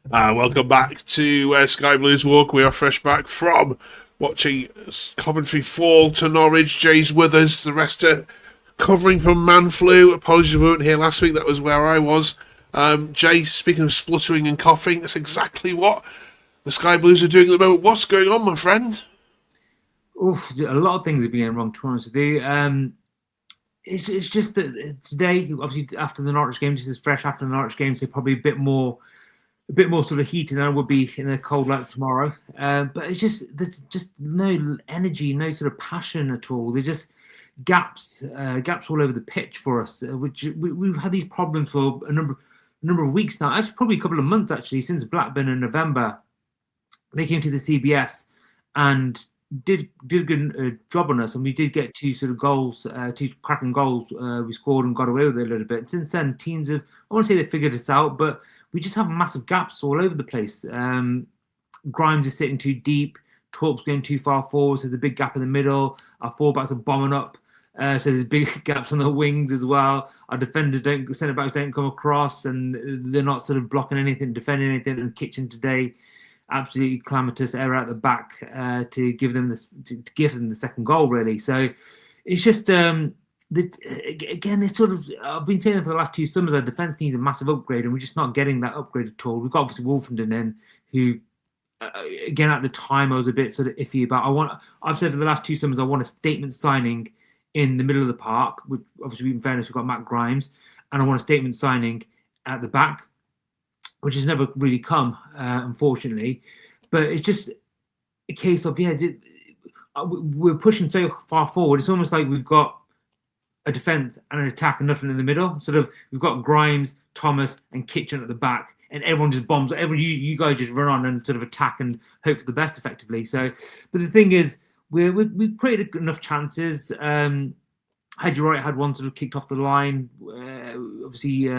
Welcome back to Sky Blues Walk. We are fresh back from watching Coventry fall to Norwich. Jay's with us. The rest are covering from Man Flu. Apologies we weren't here last week. That was where I was. Jay, speaking of spluttering and coughing, that's exactly what the Sky Blues are doing at the moment. What's going on, my friend? Oof, a lot of things are being wrong, to be honest with you. It's just that today, obviously after the Norwich game, just as fresh after the Norwich game, so probably a bit more sort of heated than I would be in a cold like tomorrow. But it's just there's just no energy, no sort of passion at all. There's just gaps all over the pitch for us, which we've had these problems for a number of weeks now. Actually, probably a couple of months actually since Blackburn in November. They came to the CBS and did a good job on us, and we did get two sort of goals, two cracking goals. We scored and got away with it a little bit. Since then, teams have, I want to say they figured us out, but we just have massive gaps all over the place. Grimes is sitting too deep. Torp's going too far forward, so there's a big gap in the middle. Our fullbacks are bombing up, so there's big gaps on the wings as well. Our centre backs don't come across, and they're not sort of blocking anything, defending anything. And Kitchen today, absolutely calamitous error at the back to give them the second goal, really. So it's just again, it's sort of, I've been saying it for the last two summers, our defence needs a massive upgrade, and we're just not getting that upgrade at all. We've got obviously Wolfenden in, who again at the time I was a bit sort of iffy about. I've said for the last two summers I want a statement signing in the middle of the park. With obviously, in fairness, we've got Matt Grimes, and I want a statement signing at the back, which has never really come, unfortunately. But it's just a case of, we're pushing so far forward. It's almost like we've got a defence and an attack and nothing in the middle. Sort of, we've got Grimes, Thomas, and Kitchen at the back, and everyone just bombs. You guys just run on and sort of attack and hope for the best, effectively. So, but the thing is, we've created enough chances. Hadji Wright had one sort of kicked off the line. Obviously,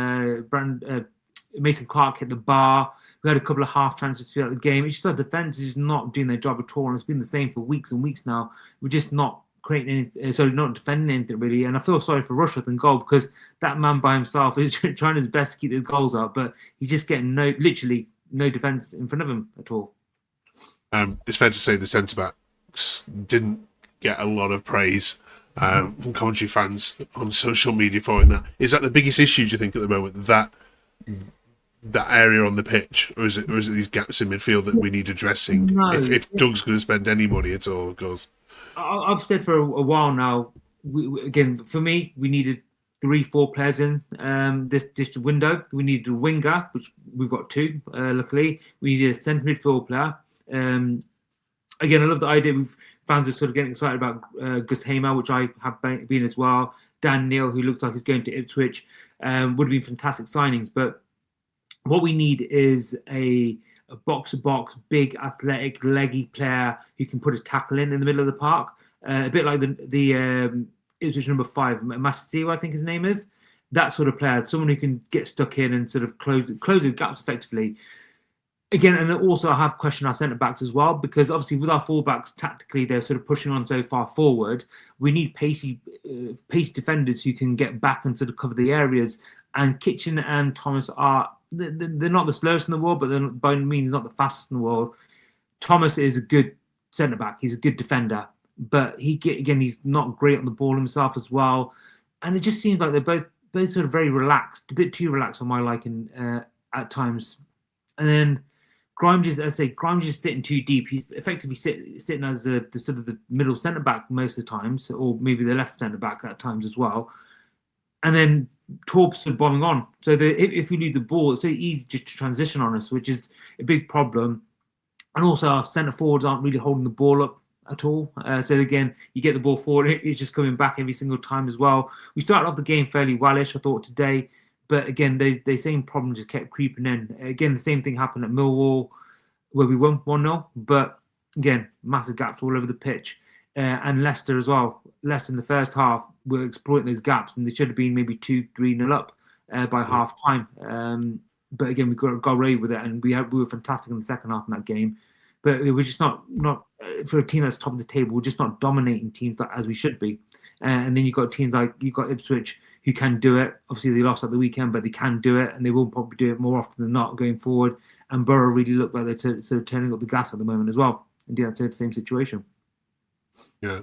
Mason Clark hit the bar. We had a couple of half chances throughout the game. It's just our defence is just not doing their job at all, and it's been the same for weeks and weeks now. We're just not creating any, not defending anything really. And I feel sorry for Rushworth and goal, because that man by himself is trying his best to keep his goals up, but he's just getting literally no defence in front of him at all. It's fair to say the centre backs didn't get a lot of praise from Coventry fans on social media following that. Is that the biggest issue, do you think, at the moment? That area on the pitch, or is it these gaps in midfield that we need addressing? No. If Doug's going to spend any money at all, of course. I've said for a while now. Again, for me, we needed 3-4 players in this window. We needed a winger, which we've got two, luckily. We needed a centre midfield player. Again, I love the idea. Fans are sort of getting excited about Gus Hamer, which I have been as well. Dan Neil, who looks like he's going to Ipswich, would have been fantastic signings. But what we need is a box-to-box, big, athletic, leggy player who can put a tackle in the middle of the park. A bit like the Ipswich number 5, Matasiwa, I think his name is. That sort of player, someone who can get stuck in and sort of close the gaps effectively. Again, and also I have questioned our centre-backs as well, because obviously with our full-backs, tactically, they're sort of pushing on so far forward. We need pacey defenders who can get back and sort of cover the areas. And Kitchen and Thomas they're not the slowest in the world, but they're by no means not the fastest in the world. Thomas is a good centre-back. He's a good defender. But he's not great on the ball himself as well. And it just seems like they're both sort of very relaxed, a bit too relaxed for my liking at times. And then Grimes is sitting too deep. He's effectively sitting as the sort of the middle centre back most of the times, or maybe the left centre back at times as well. And then Torp's sort of bombing on. So if we lose the ball, it's so easy just to transition on us, which is a big problem. And also our centre forwards aren't really holding the ball up at all. So again, you get the ball forward, it's just coming back every single time as well. We started off the game fairly wellish, I thought, today. But again, the same problem just kept creeping in. Again, the same thing happened at Millwall, where we won 1-0. But again, massive gaps all over the pitch. And Leicester as well. Leicester in the first half were exploiting those gaps, and they should have been maybe 2-3-0 up by half time. But again, we got away with it, and we were fantastic in the second half in that game. But we're just not for a team that's top of the table. We're just not dominating teams as we should be. And then you've got teams like Ipswich who can do it. Obviously, they lost at the weekend, but they can do it, and they will probably do it more often than not going forward. and Borough really look like they're sort of turning up the gas at the moment as well. Indeed, that's the same situation. Yeah.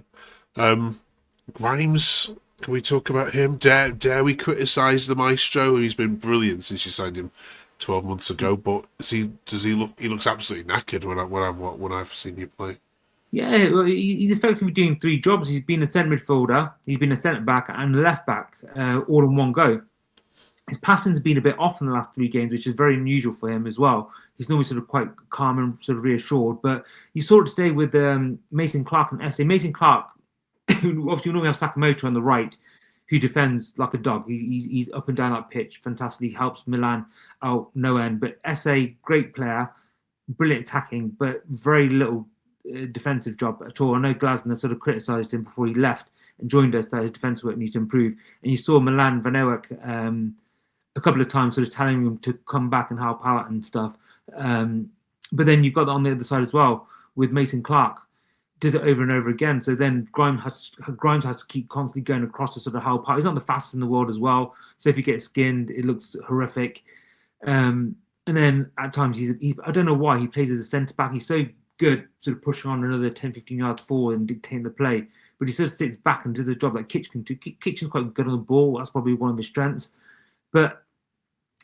Grimes, can we talk about him? Dare we criticise the maestro? He's been brilliant since you signed him 12 months ago. But does he look? He looks absolutely knackered when I've seen you play. Yeah, well, he's effectively doing three jobs. He's been a centre midfielder, he's been a centre back, and a left back, all in one go. His passing's been a bit off in the last three games, which is very unusual for him as well. He's normally sort of quite calm and sort of reassured. But you saw it today with Mason Clark and Esse. Mason Clark, obviously, we normally have Sakamoto on the right, who defends like a dog. He's up and down that pitch, fantastically, helps Milan out no end. But Esse, great player, brilliant attacking, but very little defensive job at all. I know Glasner sort of criticised him before he left and joined us that his defence work needs to improve. And you saw Milan Van Eyck a couple of times sort of telling him to come back and help out and stuff. But then you've got that on the other side as well with Mason Clark. Does it over and over again. So then Grimes has to keep constantly going across to sort of help out. He's not the fastest in the world as well. So if he gets skinned, it looks horrific. And then at times, I don't know why he plays as a centre-back. He's so good sort of pushing on another 10, 15 yards forward and dictating the play. But he sort of sits back and does the job like Kitchen can do. Kitchen's quite good on the ball. That's probably one of his strengths. But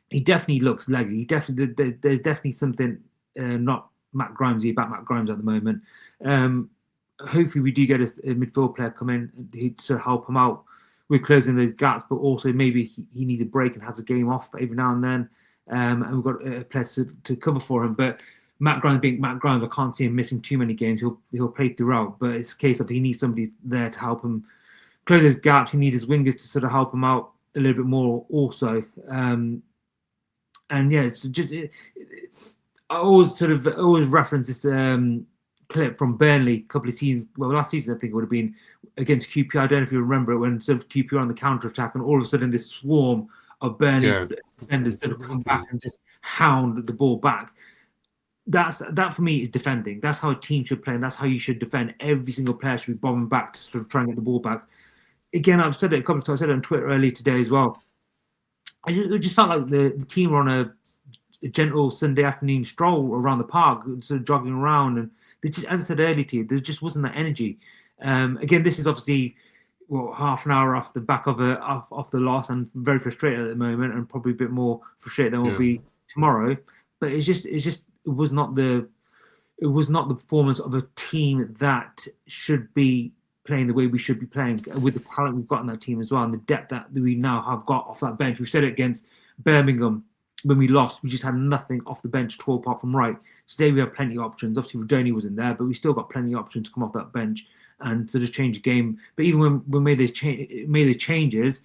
he definitely looks leggy. There's definitely something not Matt Grimesy about Matt Grimes at the moment. Hopefully we do get a midfield player come in to sort of help him out with closing those gaps, but also maybe he needs a break and has a game off every now and then. And we've got a player to cover for him. But Matt Grimes being Matt Grimes, I can't see him missing too many games. He'll play throughout, but it's a case of he needs somebody there to help him close those gaps. He needs his wingers to sort of help him out a little bit more also. And yeah, it's just I always reference this clip from Burnley a couple of seasons. Well, last season I think it would have been against QPR. I don't know if you remember it when sort of QPR on the counter attack, and all of a sudden this swarm of Burnley defenders sort of come back and just hound the ball back. That for me is defending. That's how a team should play, and that's how you should defend. Every single player should be bombing back to sort of try and get the ball back. Again, I've said it a couple of times. I said it on Twitter earlier today as well. It just felt like the team were on a gentle Sunday afternoon stroll around the park, sort of jogging around. And just, as I said earlier to you, there just wasn't that energy. Again, this is obviously half an hour off the back of off the loss, and very frustrated at the moment, and probably a bit more frustrated than we'll be tomorrow. But it was not the performance of a team that should be playing the way we should be playing, with the talent we've got in that team as well, and the depth that we now have got off that bench. We said it against Birmingham when we lost. We just had nothing off the bench at all apart from Wright. Today we have plenty of options. Obviously Rodoni wasn't there, but we still got plenty of options to come off that bench and sort of change the game. But even when we made the changes,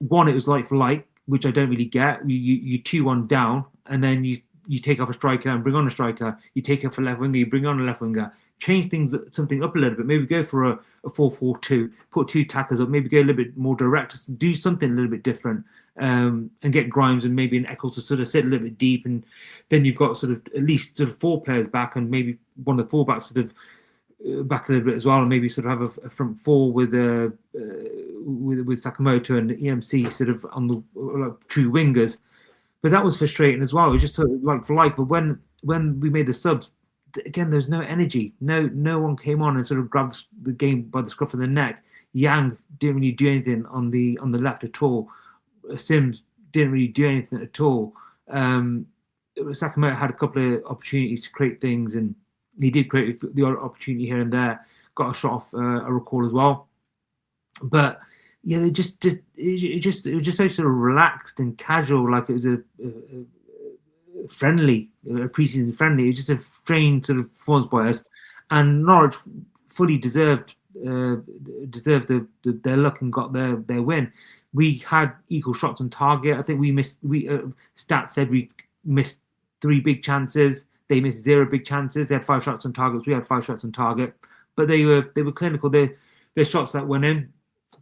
one, it was like for like, which I don't really get. You 2-1 down, and then you take off a striker and bring on a striker. You take off a left winger, you bring on a left winger. Change something up a little bit. Maybe go for a 4-4-2. Put two tackles up. Maybe go a little bit more direct. Do something a little bit different, and get Grimes and maybe an Eccles to sort of sit a little bit deep, and then you've got sort of at least sort of four players back, and maybe one of the fullbacks sort of back a little bit as well, and maybe sort of have a front four with Sakamoto and EMC sort of on the like, true wingers. But that was frustrating as well. It was just sort of like for like. But when we made the subs, again, there's no energy. No one came on and sort of grabbed the game by the scruff of the neck. Yang didn't really do anything on the left at all. Sims didn't really do anything at all. Sakamoto had a couple of opportunities to create things, and he did create the odd opportunity here and there. Got a shot off a recall as well. But yeah, it was just so sort of relaxed and casual, like it was a friendly, a pre-season friendly. It was just a strange sort of performance by us, and Norwich fully deserved their luck and got their win. We had equal shots on target. I think we missed. Stats said we missed 3 big chances. They missed 0 big chances. They had 5 shots on target. We had 5 shots on target, but they were clinical. Their shots that went in,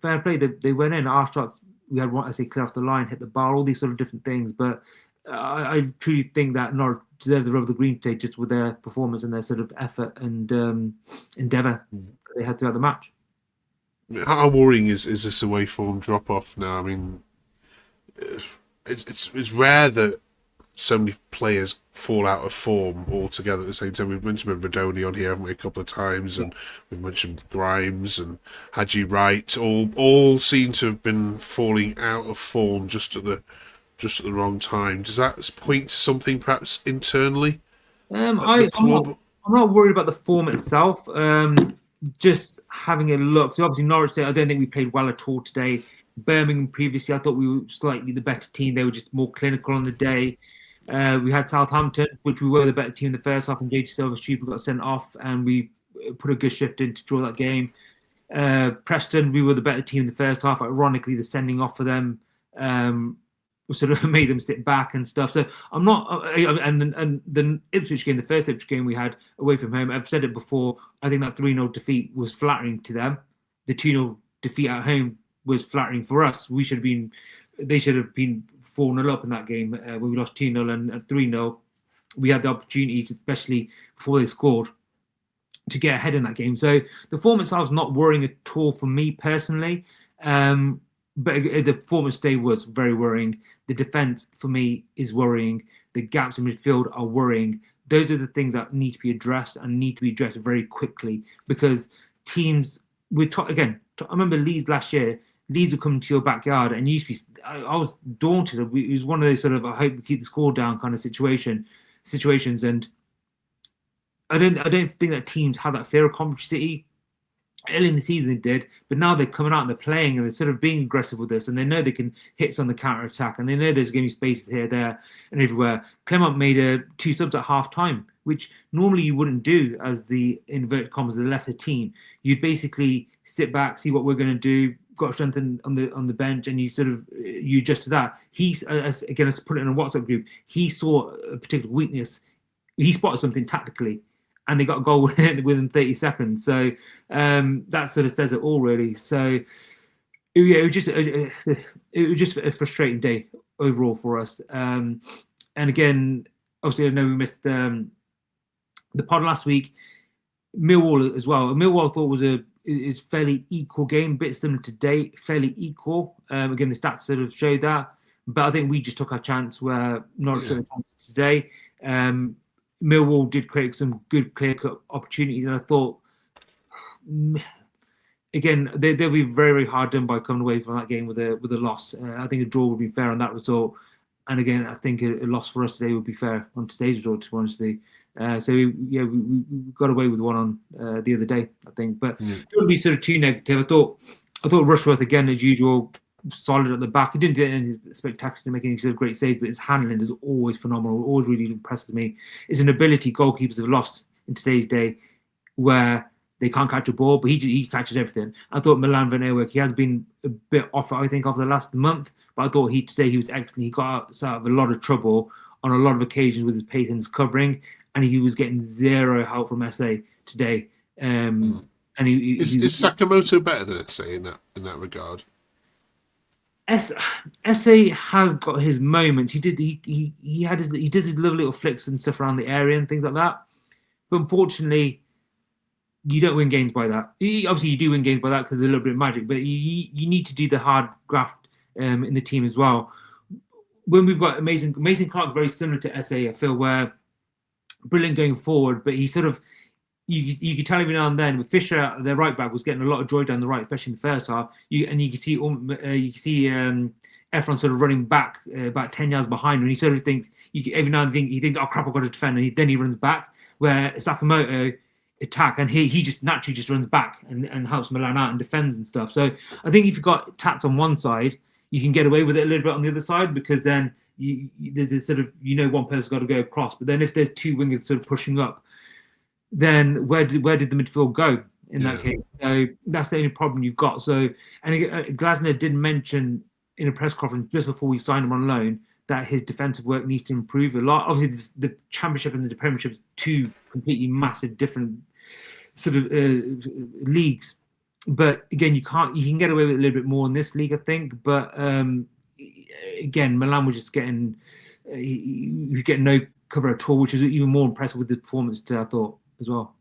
fair play. They went in. Our shots, we had one, I say, clear off the line, hit the bar, all these sort of different things. But I truly think that Norwich deserve the rub of the green today, just with their performance and their sort of effort and endeavour they had throughout the match. How worrying is this away form drop off now? I mean, it's rare that so many players fall out of form altogether at the same time. We've mentioned Radoni on here, haven't we, a couple of times, and we've mentioned Grimes and Haji Wright. All seem to have been falling out of form just at the wrong time. Does that point to something perhaps internally at the club? I'm not worried about the form itself. Just having a look. So obviously Norwich, I don't think we played well at all today. Birmingham previously, I thought we were slightly the better team. They were just more clinical on the day. We had Southampton, which we were the better team in the first half, and JT Silva-Stupid got sent off, and we put a good shift in to draw that game. Preston, we were the better team in the first half. Ironically, the sending off for them sort of made them sit back and stuff. So I'm not, and the Ipswich game, the first Ipswich game we had away from home, I've said it before, I think that 3-0 defeat was flattering to them. The 2-0 defeat at home was flattering for us. They should have been 4-0 up in that game when we lost 2-0, and at 3-0, we had the opportunities, especially before they scored, to get ahead in that game. So the form itself is not worrying at all for me personally. But the performance today was very worrying. The defence, for me, is worrying. The gaps in midfield are worrying. Those are the things that need to be addressed and need to be addressed very quickly, because teams, I remember Leeds last year. Leeds would come to your backyard and you used to be, I was daunted. It was one of those sort of, I hope we keep the score down kind of situations. And I don't think that teams have that fear of Coventry City. Early in the season they did, but now they're coming out and they're playing and they're sort of being aggressive with this, and they know they can hit on the counter attack, and they know there's going to be spaces here, there, and everywhere. Clement made 2 subs at half time, which normally you wouldn't do as the inverted commas the lesser team. You'd basically sit back, see what we're going to do, got strength on the bench, and you adjust to that. Again, let's put it in a WhatsApp group. He saw a particular weakness. He spotted something tactically, and they got a goal within 30 seconds. So that sort of says it all, really. So it was just a frustrating day overall for us. And again, obviously, I know we missed the pod last week. Millwall as well. Millwall I thought is fairly equal game, a bit similar to today, fairly equal. Again, the stats sort of showed that. But I think we just took our chance where Norwich took a chance today. Millwall did create some good clear-cut opportunities, and I thought, again, they'll be very, very hard done by coming away from that game with a loss. I think a draw would be fair on that result, and again, I think a loss for us today would be fair on today's result, to be honest with you. So we got away with one on the other day, I think, but it would be sort of too negative. I thought Rushworth, again, as usual, solid at the back. He didn't do anything spectacular to make any sort of great saves, but his handling is always phenomenal. Always really impresses me. It's an ability goalkeepers have lost in today's day, where they can't catch a ball, but he catches everything. I thought Milan Van Eyck, he has been a bit off, I think, over the last month, but I thought today he was excellent. He got out of a lot of trouble on a lot of occasions with his pace and his covering, and he was getting zero help from SA today. And is Sakamoto better than SA in that regard? SA has got his moments. He did his little flicks and stuff around the area and things like that. But unfortunately, you don't win games by that. Obviously, you do win games by that because there's a little bit of magic. But you need to do the hard graft in the team as well. When we've got Mason Clark, very similar to SA, I feel, where brilliant going forward, but he sort of, you could tell every now and then with Fisher, their right back, was getting a lot of joy down the right, especially in the first half. You can see Efron sort of running back about 10 yards behind him, and he sort of thinks, every now and then he thinks, oh crap, I've got to defend, and then he runs back. Where Sakamoto attack, and he just naturally just runs back and helps Milan out and defends and stuff. So I think if you've got Tats on one side, you can get away with it a little bit on the other side, because then there's a sort of, one person's got to go across. But then if there's two wingers sort of pushing up, then where did the midfield go in that case? So that's the only problem you've got. So, and Glasner did mention in a press conference just before we signed him on loan that his defensive work needs to improve a lot. Obviously, the Championship and the Premiership are two completely massive different sort of leagues. But again, you can get away with it a little bit more in this league, I think. But again, Milan was just getting no cover at all, which is even more impressive with the performance today, I thought, as well.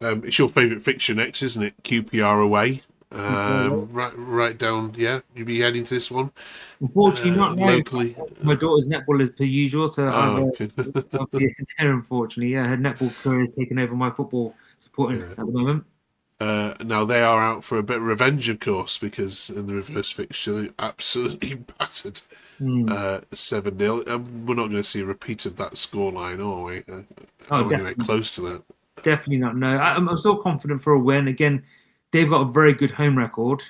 It's your favourite fixture next, isn't it? QPR away. Right down. Yeah, you'll be heading to this one Unfortunately, not now. locally. My daughter's netball is per usual, so Oh, okay. I'll be there. Unfortunately, yeah, her netball career is taking over my football supporting Yeah. at the moment. Now they are out for a bit of revenge, of course, because in the reverse fixture they absolutely battered Hmm. 7-0. We're not going to see a repeat of that scoreline, are we? Oh, Or anywhere definitely. close to that. Definitely not. No, I'm still confident for a win. Again, they've got a very good home record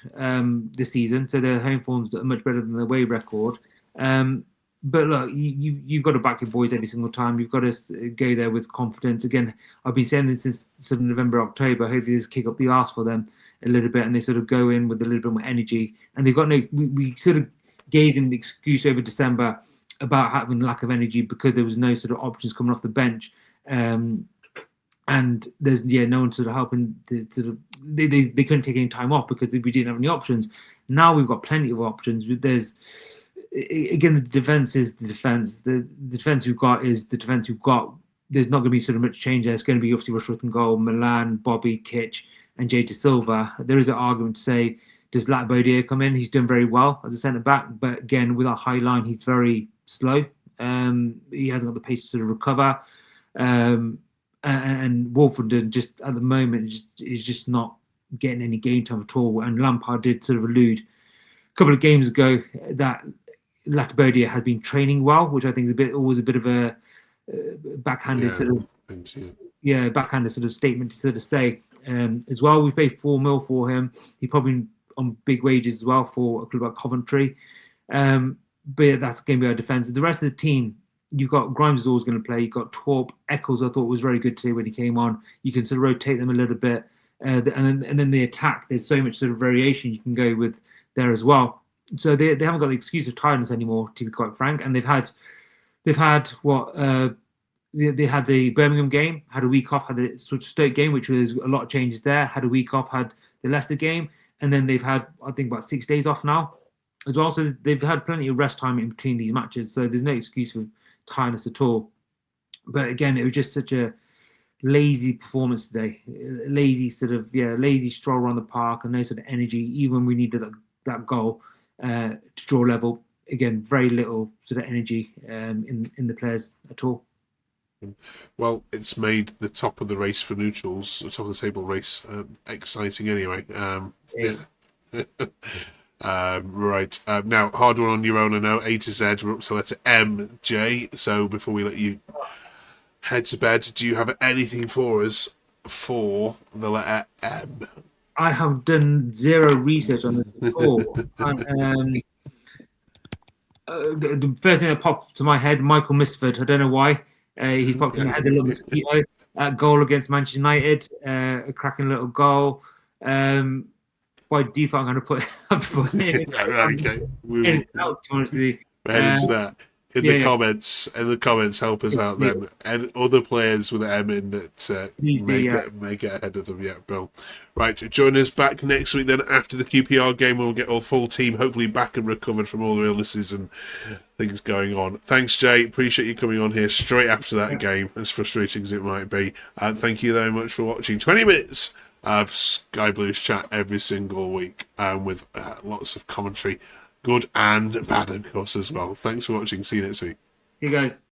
this season, so their home form's much better than their away record. Um, but look, you've got to back your boys every single time. You've got to go there with confidence. Again, I've been saying this since sort of November, October. Hopefully, this kick up the arse for them a little bit, and they sort of go in with a little bit more energy. And they've got no. We sort of gave them the excuse over December about having lack of energy because there was no sort of options coming off the bench. And there's no one sort of helping to sort of they couldn't take any time off because we didn't have any options. Now we've got plenty of options. There's again the defense is the defense. The defense we've got is the defense we've got. There's not going to be sort of much change there. It's going to be obviously Rushworth and goal, Milan, Bobby, Kitch, and Jay De Silva. There is an argument to say does Latbodier come in? He's done very well as a centre back, but again with our high line, he's very slow. He hasn't got the pace to sort of recover. And Wolfenden just at the moment is just not getting any game time at all. And Lampard did sort of allude a couple of games ago that Latbodia had been training well, which I think is always a bit of a backhanded backhanded sort of statement to sort of say. As well, we paid 4 mil for him. He probably on big wages as well for a club like Coventry. But that's going to be our defence. The rest of the team, you've got Grimes is always going to play. You've got Torp. Eccles, I thought was very good today when he came on. You can sort of rotate them a little bit. And then the attack, there's so much sort of variation you can go with there as well. So they haven't got the excuse of tiredness anymore, to be quite frank. And they've had what they had the Birmingham game, had a week off, had the sort of Stoke game, which was a lot of changes there. Had a week off, had the Leicester game, and then they've had I think about 6 days off now as well. So they've had plenty of rest time in between these matches. So there's no excuse for tiredness at all. But again, it was just such a lazy performance today. Lazy stroll around the park and no sort of energy. Even when we needed that goal to draw level, again, very little sort of energy in the players at all. Well, it's made the top of the race for neutrals, the top of the table race, exciting anyway. Right. Now, hard one on your own, I know. A to Z, we're up to letter M, J. So before we let you head to bed, do you have anything for us for the letter M? I have done zero research on this at all. And, the first thing that popped to my head, Michael Misford. I don't know why. He's popped in my head, a little mosquito. Goal against Manchester United, a cracking little goal. By default, I'm going to put it. Okay. We're heading to that. In the comments, help us out then. And other players with an M in that may get ahead of them. Yeah, Bill. Right, join us back next week then after the QPR game. We'll get our full team hopefully back and recovered from all the illnesses and things going on. Thanks, Jay. Appreciate you coming on here straight after that game, as frustrating as it might be. And thank you very much for watching. 20 minutes of Sky Blues chat every single week with lots of commentary. Good and bad, of course, as well. Thanks for watching. See you next week. See you guys.